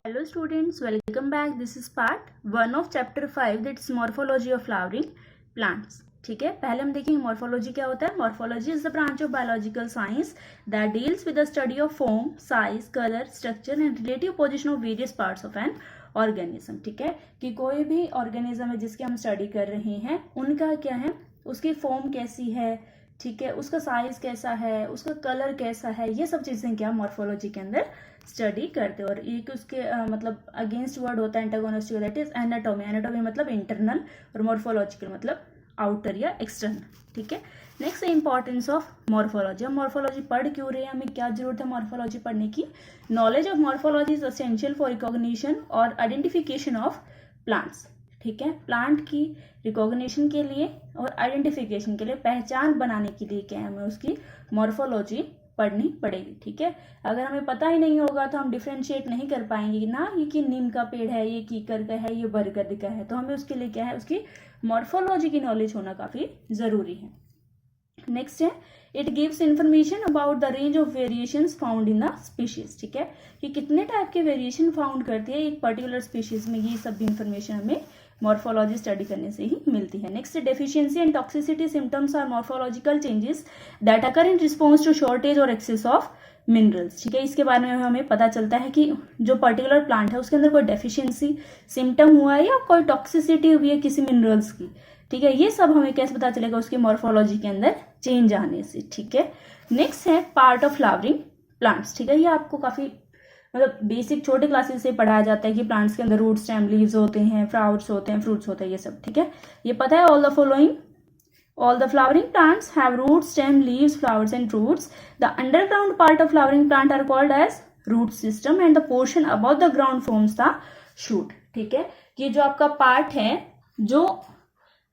Hello students, welcome back. This is part 1 of chapter 5 that's morphology of flowering plants. ठीक है, पहले हम देखेंगे मॉर्फोलॉजी क्या होता है. Morphology is the branch of biological science that deals with the study of form, size, colour, structure and relative position of various parts of an organism. ठीक है, कि कोई भी ऑर्गेनिज्म है जिसकी हम स्टडी कर रहे हैं, उनका क्या है, उसकी फॉर्म कैसी है, ठीक है, उसका साइज कैसा है, उसका कलर कैसा है, ये सब चीजें क्या मॉर्फोलॉजी के अंदर स्टडी करते हैं. और एक उसके मतलब अगेंस्ट वर्ड होता है antagonist, that is anatomy. Anatomy मतलब इंटरनल और मॉर्फोलॉजिकल मतलब आउटर या एक्सटर्नल. ठीक है, नेक्स्ट है इंपॉर्टेंस ऑफ मॉर्फोलॉजी. हम मॉर्फोलॉजी पढ़ क्यों रहे हैं, हमें क्या जरूरत है मॉर्फोलॉजी पढ़ने की. Knowledge of morphology is essential for recognition और आइडेंटिफिकेशन ऑफ प्लांट्स. ठीक है, प्लांट की रिकॉग्निशन के लिए और आइडेंटिफिकेशन के लिए, पहचान बनाने के लिए क्या है, हमें उसकी मॉर्फोलॉजी पढ़नी पड़ेगी. ठीक है, अगर हमें पता ही नहीं होगा तो हम डिफ्रेंशिएट नहीं कर पाएंगे ना, ये कि नीम का पेड़ है, ये कीकर का है, ये बरगद का है. तो हमें उसके लिए क्या है, उसकी मॉर्फोलॉजी की नॉलेज होना काफी जरूरी है. नेक्स्ट है it gives information about the range of variations found in the species. ठीक है, कि कितने टाइप के वेरिएशन फाउंड करती है एक पर्टिकुलर स्पीशीज में, ये सब इंफॉर्मेशन हमें मॉर्फोलॉजी स्टडी करने से ही मिलती है. Next deficiency and toxicity symptoms are morphological changes that occur in response to shortage और एक्सेस ऑफ मिनरल्स. ठीक है, इसके बारे में हमें पता चलता है कि जो पर्टिकुलर प्लांट है उसके अंदर कोई डेफिशिएंसी सिम्टम हुआ है या कोई टॉक्सिसिटी हुई है किसी मिनरल्स की. ठीक है, ये सब हमें कैसे पता चलेगा, उसकी मॉर्फोलॉजी के अंदर चेंज आने से. ठीक है, नेक्स्ट है पार्ट ऑफ फ्लावरिंग प्लांट्स. ठीक है, ये आपको काफी मतलब बेसिक छोटे क्लासेस से पढ़ाया जाता है कि प्लांट्स के अंदर रूट, स्टेम, लीव्स होते हैं, फ्लावर्स होते हैं, फ्रूट्स होते हैं, ये सब. ठीक है, ये पता है. All the following, all the flowering plants have roots, stem, leaves, flowers and fruits. The underground part of flowering plant are called as root system and the portion above the ground forms the shoot. ठीक है, ये जो आपका part है जो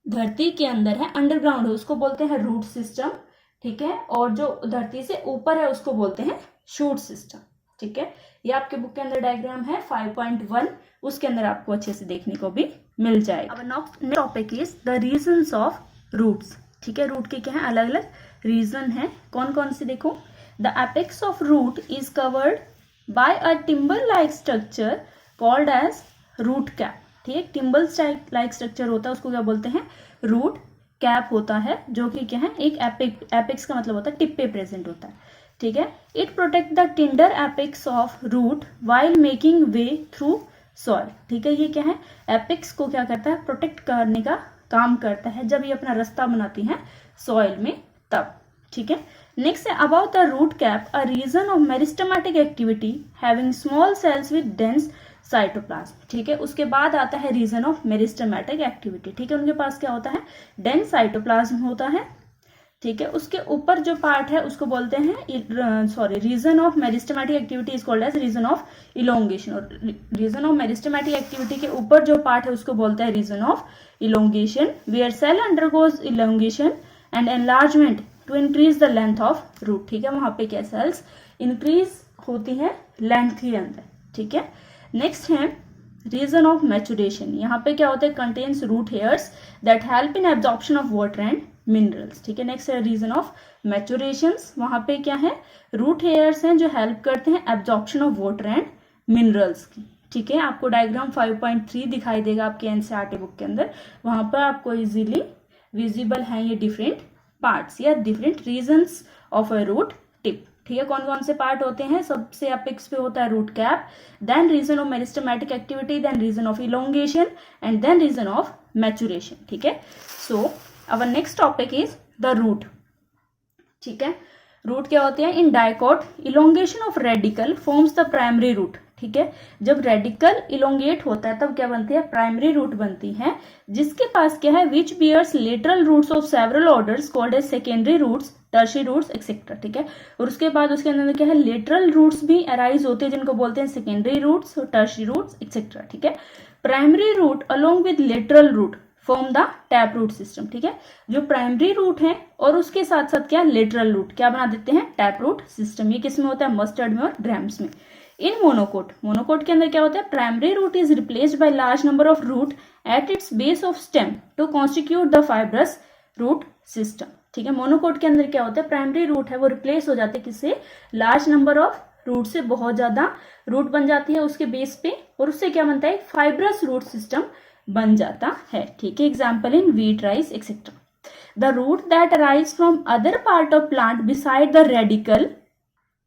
धरती के अंदर है, अंडरग्राउंड है, उसको बोलते हैं रूट सिस्टम. ठीक है, और जो धरती से ऊपर है उसको बोलते हैं शूट सिस्टम. ठीक है, ये आपके बुक के अंदर डायग्राम है 5.1, उसके अंदर आपको अच्छे से देखने को भी मिल जाएगा. अब next topic is the regions of roots. ठीक है, रूट के क्या है, अलग अलग रीजन है. कौन कौन से देखो. The apex of root is covered by a timber like structure called as root cap. ठीक है, टिम्बर लाइक स्ट्रक्चर होता है, उसको क्या बोलते हैं, रूट कैप होता है, जो कि क्या है एक एपेक्स का मतलब होता है टिप पे प्रेजेंट होता है. ठीक है, it protect the tender apex of root while making way through soil. ठीक है, ये क्या है, एपेक्स को क्या करता है, प्रोटेक्ट करने का काम करता है जब ये अपना रास्ता बनाती हैं सॉइल में तब. ठीक है, नेक्स्ट है about the root cap, a region of meristematic activity having small cells with dense cytoplasm. ठीक है, उसके बाद आता है रीजन ऑफ मेरिस्टेमेटिक एक्टिविटी. ठीक है, उनके पास क्या होता है, डेंस साइटोप्लाज्म होता है. ठीक है, उसके ऊपर जो पार्ट है उसको बोलते हैं region of meristematic activity is called as region of elongation. और रीजन ऑफ मेरिस्टेमेटिक एक्टिविटी के ऊपर जो पार्ट है उसको बोलते हैं region of elongation, where cell undergoes elongation and enlargement to increase the length of root. ठीक है, वहां पे क्या सेल्स इंक्रीज होती है लेंथ के अंदर. ठीक है, नेक्स्ट है रीजन ऑफ मैचुरेशन. यहाँ पे क्या होता है, contains root hairs that help in absorption of water and minerals. ठीक है, नेक्स्ट है रीजन ऑफ मैचुरेशंस. वहां पे क्या है, रूट हेयर्स हैं जो हेल्प करते हैं absorption of water and minerals की. ठीक है, आपको डायग्राम 5.3 दिखाई देगा आपके एनसीईआरटी बुक के अंदर, वहां पर आपको इजीली विजिबल है ये डिफरेंट पार्ट्स या different regions of a root tip. ठीक है, कौन कौन से पार्ट होते हैं, सबसे अपेक्स पे होता है root cap, then region of meristematic activity, then region of elongation and then region of maturation. ठीक है, सो our next topic is the root. ठीक है, रूट क्या होते हैं, in dicot elongation of radicle forms the primary root. ठीक है, जब रेडिकल इलोंगेट होता है तब क्या बनती है, प्राइमरी रूट बनती है, जिसके पास क्या है, which bears lateral roots of several orders called as secondary roots, tertiary roots etcetera. ठीक है, और उसके बाद उसके अंदर क्या है, लेटरल रूट्स भी अराइज होते हैं जिनको बोलते हैं सेकेंडरी रूट्स और टर्शियरी रूट्स एक्सेट्रा. ठीक है, primary root along with lateral root form the tap root system. ठीक है, जो प्राइमरी रूट है और उसके साथ साथ क्या, लेटरल रूट क्या बना देते हैं, टैप रूट सिस्टम. ये किसमें होता है, मस्टर्ड में और ग्रैम्स में. इन मोनोकोट के अंदर क्या होता है, primary root is replaced by large number of root at its base of stem to constitute the fibrous root system. ठीक है, मोनोकोट के अंदर क्या होता है, प्राइमरी रूट है वो रिप्लेस हो जाते हैं किससे, लार्ज नंबर ऑफ रूट से बहुत ज़्यादा रूट बन जाती है उसके बेस पे, और उससे क्या बनता है, फाइब्रस रूट सिस्टम बन जाता है, ठीक है। Example in wheat, rice etcetera. The root that arise from other part of plant beside the radicle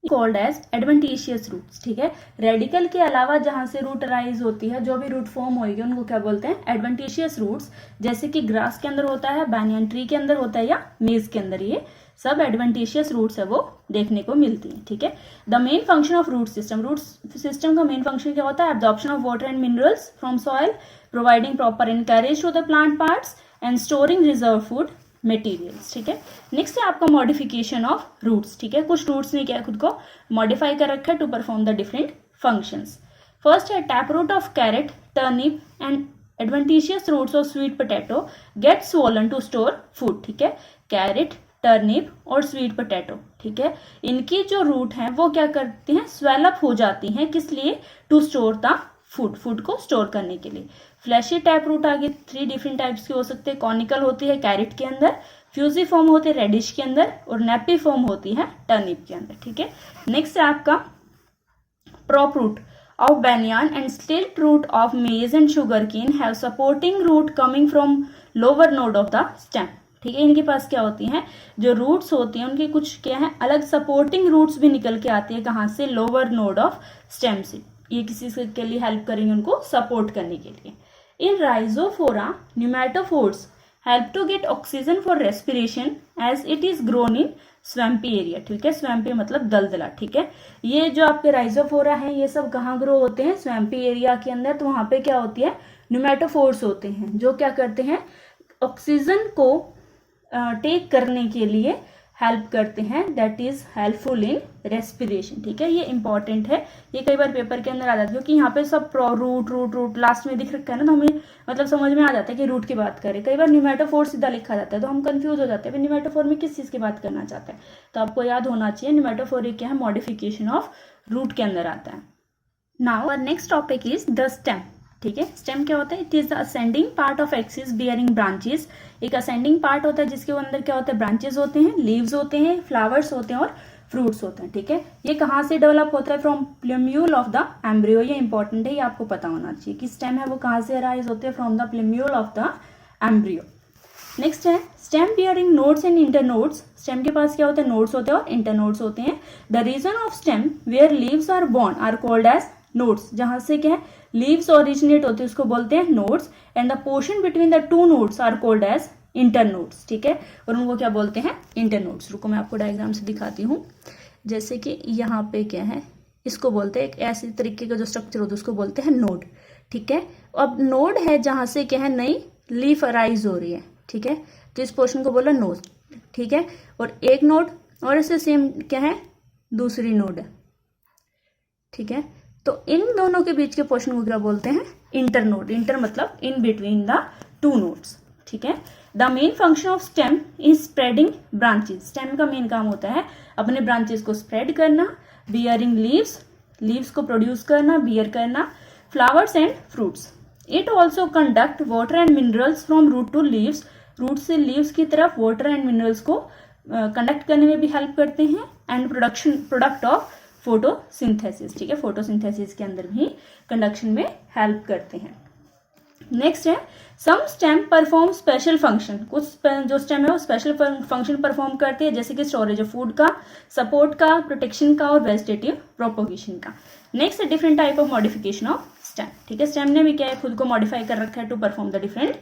called as adventitious roots, ठीक है। रेडिकल के अलावा जहां से रूट अराइज होती है, जो भी रूट फॉर्म होगी उनको क्या बोलते हैं, एडवेंटिशियस रूट्स। जैसे कि ग्रास के अंदर होता है, बैनियन ट्री के अंदर होता है, या मेज के अंदर, ये सब एडवेंटिशियस रूट्स है वो देखने को मिलती है, ठीक है। The main function of root system का मेन फंक्शन क्या होता है, absorption of water and minerals from soil, providing proper anchorage to the plant parts and storing reserve food materials, ठीक है। नेक्स्ट है आपका मॉडिफिकेशन ऑफ रूट्स, ठीक है। कुछ रूट्स ने क्या खुद को मॉडिफाई कर रखा है to perform the different functions. First है tap root of carrot, turnip and adventitious roots of sweet potato get swollen to store food, ठीक है। कैरेट, टर्निप और स्वीट पोटैटो, ठीक है, इनकी जो रूट है वो क्या करती हैं, स्वेलअप हो जाती हैं, किस लिए, टू स्टोर द फूड को स्टोर करने के लिए। फ्लैशी टैप रूट आगे 3 डिफरेंट टाइप्स के हो सकते हैं। कॉनिकल होती है कैरेट के अंदर, फ्यूजिफॉर्म होते हैं रेडिश के अंदर, और नेपिफॉर्म होती है टर्निप के अंदर, ठीक है। नेक्स्ट है आपका prop root of banyan and stilt root of maize and sugar cane have supporting root coming from lower node of the stem, ठीक है। इनके पास क्या होती हैं, जो रूट्स होती हैं उनके कुछ क्या है, अलग सपोर्टिंग रूट्स भी निकल के आती है, कहाँ से, लोअर नोड ऑफ स्टेम से। ये किसी के लिए हेल्प करेंगे उनको सपोर्ट करने के लिए। In Rhizophora pneumatophores help to get oxygen for respiration as it is grown in swampy area, ठीक है। स्वैम्पी मतलब दलदला, ठीक है। ये जो आपके राइजोफोरा है ये सब कहाँ ग्रो होते हैं, स्वैम्पी एरिया के अंदर। तो वहां पे क्या होती है, न्यूमेटोफोर्स होते हैं, जो क्या करते हैं, ऑक्सीजन को टेक करने के लिए हेल्प करते हैं, that is helpful in respiration, ठीक है। ये इंपॉर्टेंट है, ये कई बार पेपर के अंदर आ जाता है, क्योंकि यहाँ पे सब रूट लास्ट में दिख रखा है ना, तो हमें मतलब समझ में आ जाता है कि रूट की बात करें। कई बार न्यूमेटोफोर सीधा लिखा जाता है तो हम कंफ्यूज हो जाते हैं, न्यूमेटोफोर में किस चीज की बात करना चाहते हैं। तो आपको याद होना चाहिए न्यूमेटोफोर एक क्या है, मॉडिफिकेशन ऑफ रूट के अंदर आता है। Now next topic is the stem, ठीक है। स्टेम क्या होता है, it is the ascending part of axis bearing branches. एक असेंडिंग पार्ट होता है जिसके अंदर क्या होता है, ब्रांचेस होते हैं, लीव्स होते हैं, फ्लावर्स होते हैं और फ्रूट्स होते हैं, ठीक है। ये कहाँ से डेवलप होता है, from plumule of the embryo. ये इंपॉर्टेंट है, ये आपको पता होना चाहिए कि स्टेम है वो कहाँ से अराइज होते हैं, from the plumule of the embryo. Next है stem bearing nodes and internodes. Stem के पास क्या होता है, नोड्स होते हैं और इंटरनोड्स होते हैं। The region of stem where leaves are borne are called as nodes. जहां से क्या है, लीव्स ओरिजिनेट होते हैं उसको बोलते हैं nodes, and the portion between the 2 nodes are called as internodes, ठीक है। और उनको क्या बोलते हैं, इंटरनोड्स। रुको मैं आपको डायग्राम से दिखाती हूँ। जैसे कि यहाँ पे क्या है, इसको बोलते हैं, एक ऐसे तरीके का जो स्ट्रक्चर होता है उसको बोलते हैं नोड, ठीक है। अब नोड है जहां से क्या है, नई लीफ अराइज हो रही है, ठीक है, तो इस पोर्शन को बोला नोड, ठीक है। और एक नोड और इससे सेम क्या है, दूसरी नोड है, ठीक है। तो इन दोनों के बीच के पोर्शन को क्या बोलते हैं, इंटरनोड। इंटर मतलब इन बिटवीन द 2 नोड्स, ठीक है। The main function of stem is spreading branches. Stem का मेन काम होता है अपने ब्रांचेस को स्प्रेड करना, बियरिंग लीव्स को प्रोड्यूस करना, बियर करना, flowers and fruits. It also conduct water and minerals from root to leaves. Root से लीव्स की तरफ वाटर एंड मिनरल्स को कंडक्ट करने में भी हेल्प करते हैं, एंड प्रोडक्ट ऑफ फोटोसिंथेसिस, ठीक है। फोटोसिंथेसिस के अंदर भी कंडक्शन में हेल्प करते हैं। नेक्स्ट है सम स्टेम परफॉर्म स्पेशल फंक्शन। कुछ जो स्टेम है वो स्पेशल फंक्शन परफॉर्म करते हैं, जैसे कि स्टोरेज ऑफ फूड का, सपोर्ट का, प्रोटेक्शन का और वेजिटेटिव प्रोपोगेशन का। नेक्स्ट है different type of modification of stem, ठीक है। स्टेम ने भी क्या है, खुद को मॉडिफाई कर रखा है to perform the different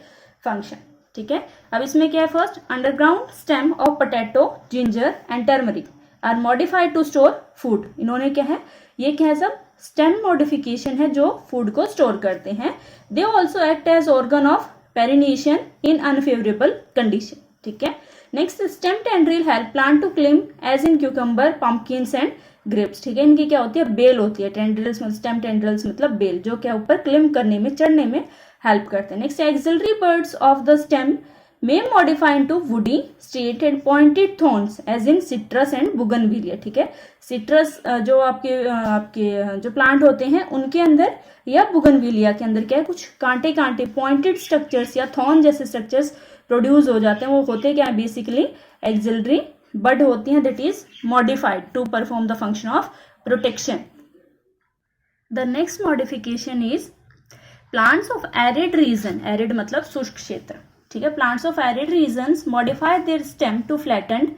function, ठीक है। अब इसमें क्या है, first underground stem of potato, ginger and turmeric are modified to store food. इन्होंने क्या है, ये क्या है, सब स्टेम मॉडिफिकेशन है जो फूड को स्टोर करते हैं। They also act as organ of perennation in unfavourable condition, ठीक है। Next stem tendril help plant to climb as in cucumber, pumpkins and grapes, ठीक है। इनकी क्या होती है, बेल होती है। टेंड्रिल्स मतलब स्टेम टेंड्रिल्स मतलब बेल, जो क्या ऊपर क्लिम करने में, चढ़ने में हेल्प करते हैं। Next axillary birds of the stem may modify into woody, straight and pointed thorns as in citrus and bougainvillea, ठीक है। citrus जो आपके जो प्लांट होते हैं उनके अंदर या बुगनविलिया के अंदर क्या है, कुछ कांटे पॉइंटेड स्ट्रक्चर्स या थॉर्न जैसे स्ट्रक्चर्स प्रोड्यूस हो जाते हैं। वो होते क्या है, बेसिकली एक्सिलरी बड होती हैं, that is modified to perform the function of protection. The next modification is plants of arid region, arid मतलब शुष्क क्षेत्र, ठीक है। Plants of arid regions modify their stem to flattened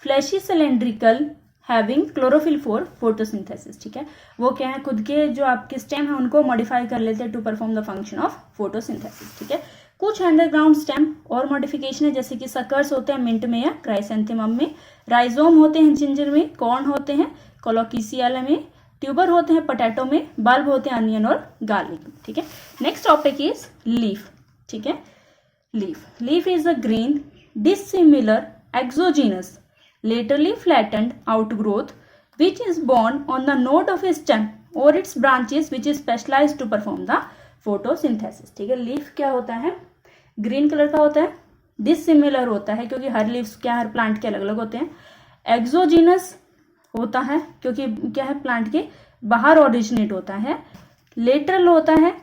fleshy cylindrical having chlorophyll for photosynthesis, ठीक है। वो क्या है, खुद के जो आपके स्टेम है उनको मॉडिफाई कर लेते हैं to perform the function of photosynthesis, ठीक है। कुछ अंडरग्राउंड स्टेम और मॉडिफिकेशन है, जैसे कि सकर्स होते हैं मिंट में या क्राइसेंथेमम में, राइजोम होते हैं जिंजर में, कॉर्न होते हैं कोलोकेशिया में, ट्यूबर होते हैं पोटैटो में, बल्ब होते हैं अनियन और गार्लिक में, ठीक है। नेक्स्ट टॉपिक इज लीफ, ठीक है। Leaf is a green dissimilar exogenous laterally flattened outgrowth which is born on the node of a stem or its branches which is specialized to perform the photosynthesis, ठीक है। Leaf क्या होता है, green colour का होता है, dissimilar होता है क्योंकि हर लीव्स क्या हर प्लांट के अलग अलग होते हैं, एक्सोजीनस होता है क्योंकि क्या है प्लांट के बाहर ओरिजिनेट होता है, लेटरल होता है,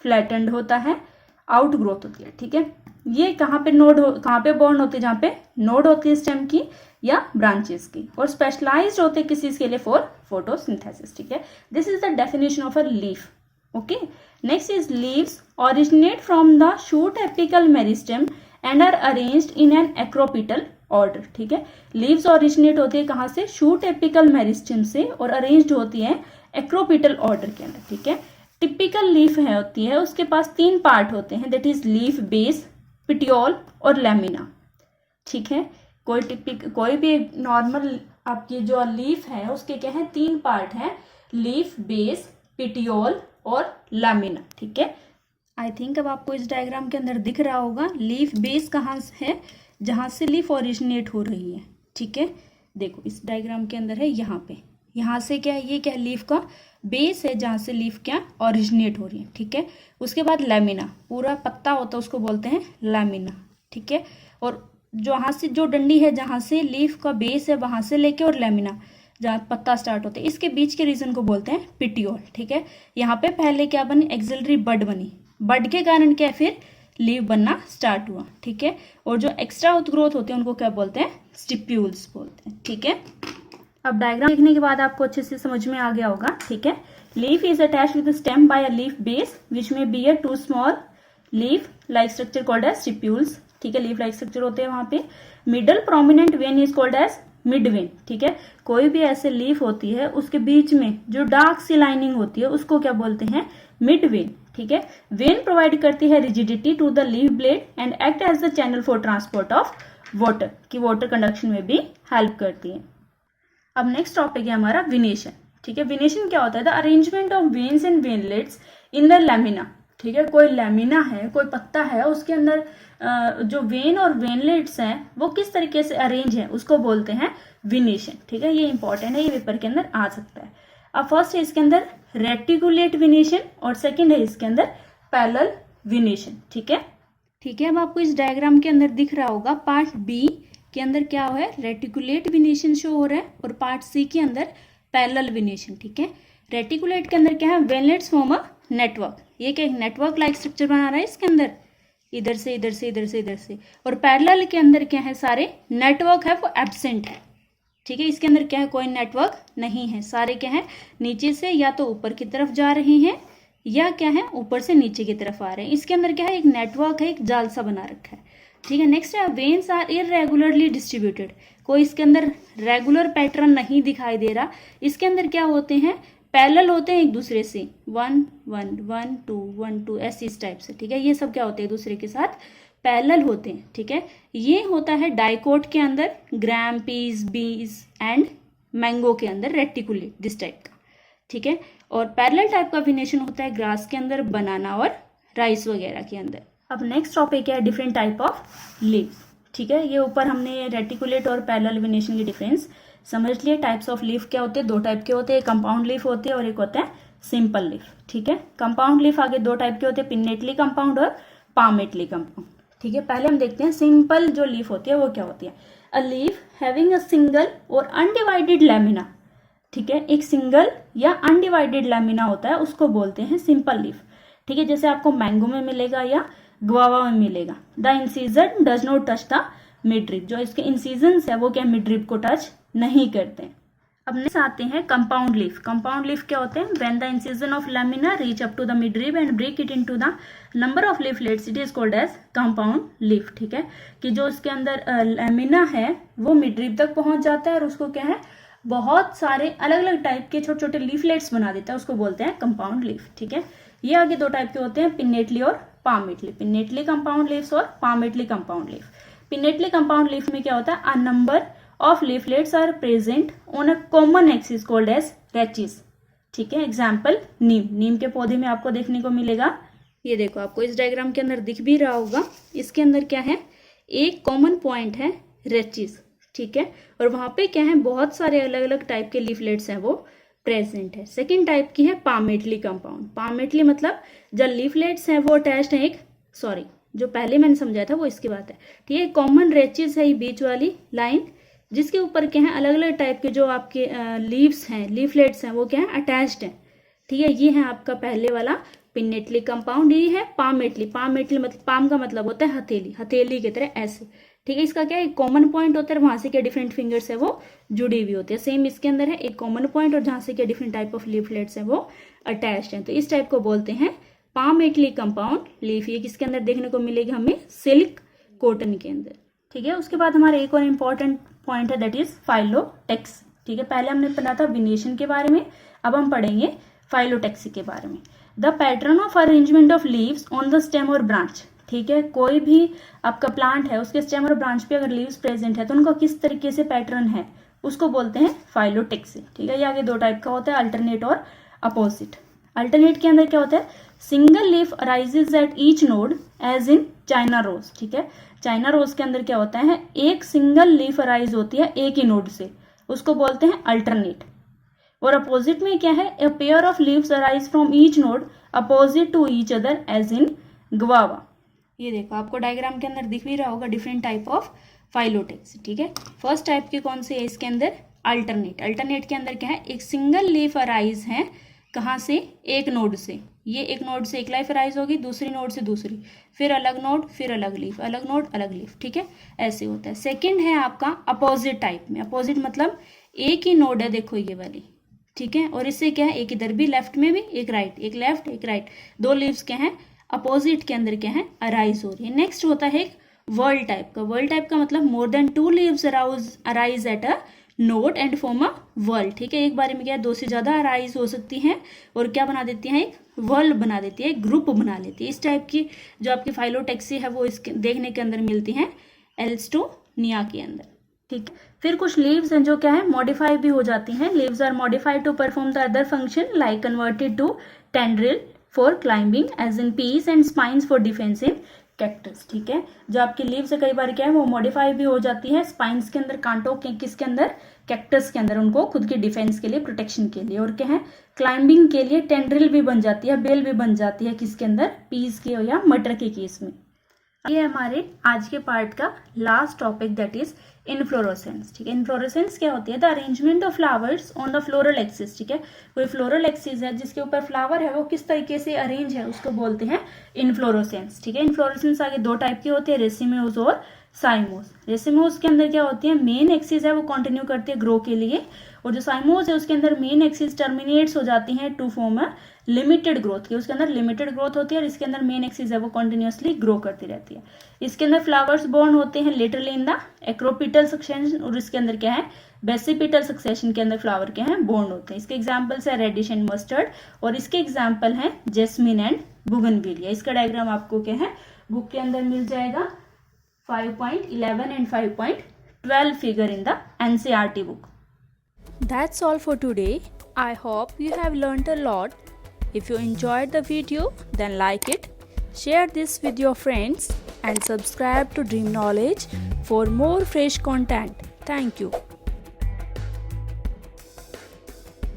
फ्लैटेंड होता है, आउटग्रोथ होती है, ठीक है। ये कहाँ पे कहाँ पे बॉर्न होते हैं, जहाँ पे नोड होती है स्टेम की या ब्रांचेस की, और स्पेशलाइज्ड होते हैं किसी के लिए फॉर फोटोसिंथेसिस, ठीक है। This is the definition of a leaf, okay. Next is leaves originate from the shoot apical meristem and are arranged in an acropetal order, ठीक है। लीव्स ओरिजिनेट होती है कहाँ से, शूट एपिकल मेरिस्टेम से, और अरेंज्ड होती है एक्रोपिटल ऑर्डर के अंदर, ठीक है। टिपिकल लीफ है होती है, उसके पास 3 पार्ट होते हैं, that is leaf base, petiole और लैमिना, ठीक है। कोई भी नॉर्मल आपकी जो लीफ है उसके क्या है 3 पार्ट हैं, लीफ बेस, पिटियोल और लैमिना, ठीक है। आई थिंक अब आपको इस डायग्राम के अंदर दिख रहा होगा लीफ बेस कहाँ है, जहाँ से लीफ ओरिजिनेट हो रही है, ठीक है। देखो इस डायग्राम के अंदर है, यहाँ पे, यहाँ से क्या है, ये क्या है लीफ का बेस है जहाँ से लीफ क्या ओरिजिनेट हो रही है, ठीक है। उसके बाद लैमिना, पूरा पत्ता होता है उसको बोलते हैं लैमिना, ठीक है। और जहाँ से जो डंडी है जहाँ से लीफ का बेस है वहाँ से लेके और लैमिना जहाँ पत्ता स्टार्ट होते हैं, इसके बीच के रीजन को बोलते हैं पिटियोल, ठीक है। यहाँ पे पहले क्या बनी, एक्सिलरी बड बनी, बड के कारण क्या फिर लीफ बनना स्टार्ट हुआ, ठीक है। और जो एक्स्ट्रा आउटग्रोथ होते हैं उनको क्या बोलते हैं, स्टिप्यूल्स बोलते हैं, ठीक है। अब डायग्राम देखने के बाद आपको अच्छे से समझ में आ गया होगा, ठीक है। Leaf is attached with stem by a leaf base which may be a 2 small leaf like structure called as stipules, ठीक है। लीफ लाइक स्ट्रक्चर होते हैं वहां पे। Middle prominent vein is called as mid vein, ठीक है। कोई भी ऐसे लीफ होती है उसके बीच में जो डार्क सी लाइनिंग होती है उसको क्या बोलते हैं, मिड वेन, ठीक है। वेन प्रोवाइड करती है rigidity to the leaf blade and act as the channel for transport of water, की वाटर कंडक्शन में भी हेल्प करती है। अब नेक्स्ट टॉपिक है हमारा विनेशन, ठीक है। विनेशन क्या होता है, the arrangement of veins and veinlets in the lamina, ठीक है। कोई लैमिना है, कोई पत्ता है, उसके अंदर जो वेन और वेनलेट्स हैं वो किस तरीके से अरेंज है उसको बोलते हैं विनेशन, ठीक है। ये इंपॉर्टेंट है, ये पेपर के अंदर आ सकता है। अब फर्स्ट है इसके अंदर रेटिकुलेट विनेशन और सेकंड है इसके अंदर पैरेलल विनेशन, ठीक है। ठीक है, अब आपको इस डायग्राम के अंदर दिख रहा होगा पार्ट बी के अंदर क्या है, रेटिकुलेट विनेशन शो हो रहा है, और पार्ट सी के अंदर पैरेलल विनेशन, ठीक है। रेटिकुलेट के अंदर क्या है, वेनलेट्स फॉर्म अ नेटवर्क, ये क्या नेटवर्क लाइक स्ट्रक्चर बना रहा है इसके अंदर, इधर से इधर से इधर से इधर से। और पैरेलल के अंदर क्या है, सारे नेटवर्क है वो एब्सेंट है, ठीक है। इसके अंदर क्या है, कोई नेटवर्क नहीं है, सारे क्या है नीचे से या तो ऊपर की तरफ जा रहे हैं या क्या है ऊपर से नीचे की तरफ आ रहे हैं। इसके अंदर क्या है, एक नेटवर्क है, एक जाल सा बना रखा है, ठीक है। नेक्स्ट है वेन्स आर इरेगुलरली डिस्ट्रीब्यूटेड, कोई इसके अंदर रेगुलर पैटर्न नहीं दिखाई दे रहा। इसके अंदर क्या होते हैं, पैरेलल होते हैं एक दूसरे से, 1 1 1 2 1 2 ऐसे इस टाइप से, ठीक है। ये सब क्या होते हैं एक दूसरे के साथ पैरेलल होते हैं, ठीक है। ये होता है डाइकोट के अंदर, ग्राम, पीस, बीज एंड मैंगो के अंदर रेटिकुलेट दिस टाइप का, ठीक है। और पैरेलल टाइप का विनेशन होता है ग्रास के अंदर, बनाना और राइस वगैरह के अंदर। अब नेक्स्ट टॉपिक है डिफरेंट टाइप ऑफ लीफ, ठीक है। ये ऊपर हमने रेटिकुलेट और पैरेलल विनेशन की डिफरेंस समझ लिए। टाइप्स ऑफ लीफ क्या होते हैं, 2 टाइप के होते हैं, कंपाउंड लीफ होती है और एक होता है सिंपल लीफ, ठीक है। कंपाउंड लीफ आगे 2 टाइप के होते हैं, पिन्नेटली कंपाउंड और पामेटली कंपाउंड, ठीक है। पहले हम देखते हैं सिंपल जो लीफ होती है वो क्या होती है। A leaf having a single और अनडिवाइडेड लैमिना, ठीक है। एक सिंगल या अनडिवाइडेड लैमिना होता है उसको बोलते हैं सिंपल लीफ, ठीक है। जैसे आपको मैंगो में मिलेगा या गुआवा में मिलेगा। The incision does not touch the mid rib, जो इसके इंसीजन्स है वो क्या मिड रिब को टच नहीं करते हैं। अब नेक्स्ट आते हैं कंपाउंड लीफ। कंपाउंड लीफ क्या होते हैं? When the incision of lamina reach up to the midrib and break it into the number of leaflets, it is called as compound leaf. ठीक है, कि जो इसके अंदर लैमिना है वो मिडरिब तक पहुंच जाता है और उसको क्या है, बहुत सारे अलग अलग टाइप के छोटे छोटे लीफलेट्स बना देता है, उसको बोलते हैं कंपाउंड लीफ। ठीक है, ये आगे दो टाइप के होते हैं, पिन्नेटली और पामेटली। पिन्नेटली कंपाउंड लीव्स और palmately compound leaf. Pinnately compound leaf में क्या होता है, a number of leaflets are present on a common axis called as rachis. ठीक है, एग्जाम्पल नीम। नीम के पौधे में आपको देखने को मिलेगा, ये देखो आपको इस डायग्राम के अंदर दिख भी रहा होगा, इसके अंदर क्या है, एक कॉमन पॉइंट है रैचिस। ठीक है, और वहां पे क्या है, बहुत सारे अलग अलग टाइप के लीफलेट्स हैं वो प्रेजेंट है। सेकेंड टाइप की है पामेटली कंपाउंड। पामेटली मतलब जब लीफलेट्स हैं वो अटैच्ड है एक, सॉरी जो पहले मैंने समझाया था वो इसकी बात है। ठीक है, कॉमन रेचिस है ये बीच वाली लाइन, जिसके ऊपर क्या है, अलग अलग टाइप के जो आपके लीव्स हैं, लीफलेट्स हैं वो क्या है, अटैच्ड हैं। ठीक है, ये है आपका पहले वाला पिन्नेटली कंपाउंड। ये है पामेटली। पामेटली मतलब, पाम का मतलब होता है हथेली, हथेली की तरह ऐसे। ठीक है, इसका क्या है, एक कॉमन पॉइंट होता है, वहां से क्या डिफरेंट फिंगर्स है वो जुड़ी हुई होती है। सेम इसके अंदर है एक कॉमन पॉइंट और जहां से क्या डिफरेंट टाइप ऑफ लीफलेट्स हैं वो अटैच्ड हैं। तो इस टाइप को बोलते हैं पामेटली कंपाउंड लीफ। ये किसके अंदर देखने को मिलेगी हमें, सिल्क कॉटन के अंदर। ठीक है, उसके बाद हमारा एक और इम्पॉर्टेंट पॉइंट है, दैट इज फाइलोटेक्सी। ठीक है, पहले हमने पढ़ा था विनेशन के बारे में, अब हम पढ़ेंगे फाइलोटेक्सी के बारे में। The pattern of arrangement of leaves on the stem और ब्रांच। ठीक है, कोई भी आपका प्लांट है उसके स्टेम और ब्रांच पे अगर लीव्स प्रेजेंट है तो उनका किस तरीके से पैटर्न है उसको बोलते हैं फाइलोटेक्सी। ठीक है, ये आगे दो टाइप का होता है, अल्टरनेट और अपोजिट। अल्टरनेट के अंदर क्या होता है, single leaf arises at each node as in China rose. ठीक है, चाइना रोज के अंदर क्या होता है, एक सिंगल लीफ अराइज होती है एक ही नोड से, उसको बोलते हैं अल्टरनेट। और अपोजिट में क्या है, a pair of leaves arise from each node opposite to each other as in guava. ये देखो आपको डायग्राम के अंदर दिख भी रहा होगा डिफरेंट टाइप ऑफ फाइलोटेक्सी। ठीक है, फर्स्ट टाइप की कौन सी है इसके अंदर, अल्टरनेट। अल्टरनेट के अंदर क्या है, एक सिंगल लीफ अराइज है, कहाँ से, एक नोड से। ये एक नोड से एक लीफ अराइज होगी, दूसरी नोड से दूसरी, फिर अलग नोड, फिर अलग लीफ, अलग नोड अलग लीफ। ठीक है, ऐसे होता है। सेकंड है आपका अपोजिट टाइप में। अपोजिट मतलब एक ही नोड है, देखो ये वाली। ठीक है, और इससे क्या है, एक इधर भी लेफ्ट में भी, एक राइट, एक लेफ्ट एक राइट, दो लीव्स क्या है अपोजिट के अंदर क्या है अराइज हो रही है। नेक्स्ट होता है एक वर्ल टाइप का। वर्ल टाइप का मतलब more than two leaves arise at a node and form a whorl. ठीक है, एक बार में क्या है, दो से ज्यादा अराइज हो सकती हैं और क्या बना देती हैं, एक वर्ल बना देती है, एक ग्रुप बना लेती है। इस टाइप की जो आपकी फाइलोटेक्सी है वो इसके देखने के अंदर मिलती हैं एल्स्टोनिया के अंदर। ठीक, फिर कुछ लीव्स हैं जो क्या है मॉडिफाई भी हो जाती हैं। Leaves are modified to perform the other function like converted to tendril for climbing as in peas and spines for defence in cactus. ठीक है, जो आपकी लीव्स है कई बार क्या है वो मॉडिफाई भी हो जाती है स्पाइन्स के अंदर, कांटों के किसके अंदर, कैक्टस के अंदर, उनको खुद की डिफेंस के लिए, प्रोटेक्शन के लिए। और क्या है, क्लाइंबिंग के लिए टेंड्रिल भी बन जाती है, बेल भी बन जाती है, किसके अंदर, पीस के या मटर के केस में। ये हमारे आज के पार्ट का last topic, that is inflorescence. ठीक है, इनफ्लोरेसेंस क्या होती है, the arrangement of flowers on the floral axis. ठीक है, कोई फ्लोरल एक्सिस है जिसके ऊपर फ्लावर है वो किस तरीके से अरेंज है उसको बोलते हैं इनफ्लोरेसेंस। ठीक है, इनफ्लोरेसेंस आगे दो टाइप की होती है, रेसिमोस और साइमोस। रेसिमोस के अंदर क्या होती है, मेन एक्सिस है वो कंटिन्यू करती है ग्रो के लिए, और जो साइमोस है उसके अंदर मेन एक्सिस टर्मिनेट्स हो जाती हैं to form a limited growth की। उसके अंदर लिमिटेड ग्रोथ होती है और इसके अंदर मेन एक्सिस है वो कंटिन्यूअसली ग्रो करती रहती है। इसके अंदर फ्लावर्स बोर्न होते हैं laterally in the acropetal succession, और इसके अंदर क्या है बेसिपिटल सक्सेशन के अंदर फ्लावर क्या है बोर्न होते हैं। इसके एग्जाम्पल्स है रेडिश एंड मस्टर्ड, और इसके एग्जाम्पल है जेस्मिन एंड बुगनविलिया। इसका डायग्राम आपको क्या है बुक के अंदर मिल जाएगा 5.11 and 5.12 figure in the NCERT book. That's all for today. I hope you have learned a lot. If you enjoyed the video, then like it, share this with your friends and subscribe to Dream Knowledge for more fresh content. Thank you.